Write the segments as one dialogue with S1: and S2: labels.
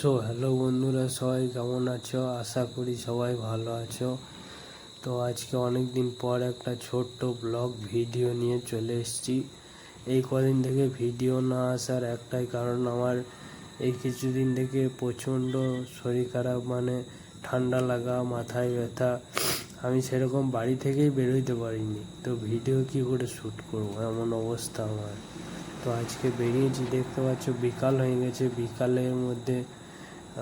S1: Hello বন্ধুরা, সবাই কেমন আছো? আশা করি সবাই ভালো আছো। তো আজকে অনেক দিন পর একটা ছোট্ট ব্লগ ভিডিও নিয়ে চলে এসেছি। এই কদিন থেকে ভিডিও না আসার একটাই কারণ, আমার এই কিছুদিন থেকে প্রচণ্ড শরীর খারাপ, মানে ঠান্ডা লাগা, মাথায় ব্যথা। আমি সেরকম বাড়ি থেকেই বেরোইতে পারিনি, তো ভিডিও কি করে শ্যুট করবো, এমন অবস্থা আমার। তো আজকে বেরিয়েছি, দেখতে পাচ্ছ বিকাল হয়ে গেছে। বিকালের মধ্যে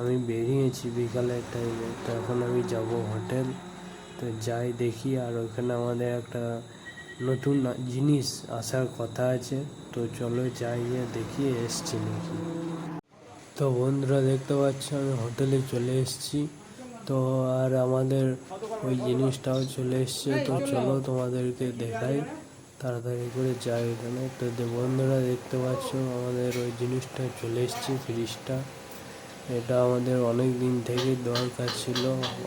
S1: আমি বেরিয়েছি বিকালের টাইমে। তো এখন আমি যাব হোটেল। তো যাই দেখি, আর ওইখানে আমাদের একটা নতুন জিনিস আসার কথা আছে। তো চলো যাই, গিয়ে দেখি এসছি নাকি। তো বন্ধুরা দেখতে পাচ্ছ আমি হোটেলে চলে এসেছি। তো আর আমাদের ওই জিনিসটাও চলে এসছে। তো চলো তোমাদেরকে দেখাই, তাড়াতাড়ি করে যাই ওখানে। তো বন্ধুরা দেখতে পাচ্ছ আমাদের ওই জিনিসটা চলে এসছে, ফ্রিজটা। এটা আমাদের অনেক দিন থেকে দরকার ছিল,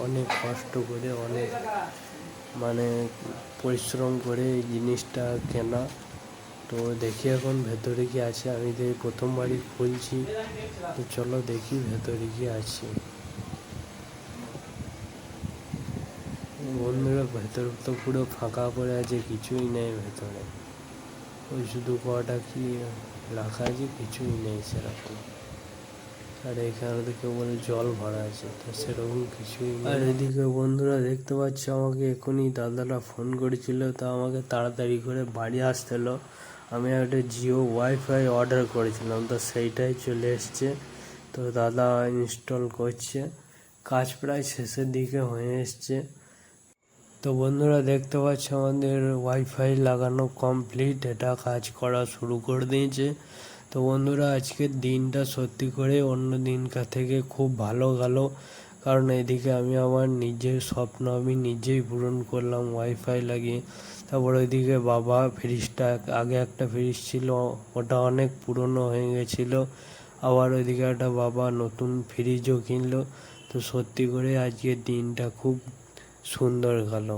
S1: অনেক কষ্ট করে, অনেক মানে পরিশ্রম করে এই জিনিসটা কেনা। তো দেখি এখন ভেতরে কি আছে, আমি তো এই প্রথমবারই খুলছি। তো চলো দেখি ভেতরে কি আছে। বন্ধুরা ভেতর তো পুরো ফাঁকা পড়ে আছে, কিছুই নেই ভেতরে। ওই শুধু কটা কি রাখা আছে, কিছুই নেই সেরকম। আর এখানে তো কেবল জল ভরা আছে, তো সেরকম কিছুই নেই। আর এদিকে বন্ধুরা দেখতে পাচ্ছি আমাকে এখনই দাদারা ফোন করেছিল, তো আমাকে তাড়াতাড়ি করে বাড়ি আসতে হলো। আমি একটা জিও ওয়াইফাই অর্ডার করেছিলাম, তো সেইটাই চলে এসছে। তো দাদা ইনস্টল করছে, কাজ প্রায় শেষের দিকে হয়ে এসছে। তো বন্ধুরা দেখতে পাচ্ছ আমাদের ওয়াইফাই লাগানো কমপ্লিট, এটা কাজ করা শুরু করে দিয়েছে। তো বন্ধুরা আজকের দিনটা সত্যি করে অন্য দিনকার থেকে খুব ভালো গেল, কারণ এদিকে আমি আমার নিজের স্বপ্ন আমি নিজেই পূরণ করলাম ওয়াইফাই লাগিয়ে। তারপর ওইদিকে বাবা ফ্রিজটা, আগে একটা ফ্রিজ ছিল ওটা অনেক পুরনো হয়ে গেছিলো, আবার ওইদিকে একটা বাবা নতুন ফ্রিজও কিনলো। তো সত্যি করে আজকের দিনটা খুব সুন্দর গেল।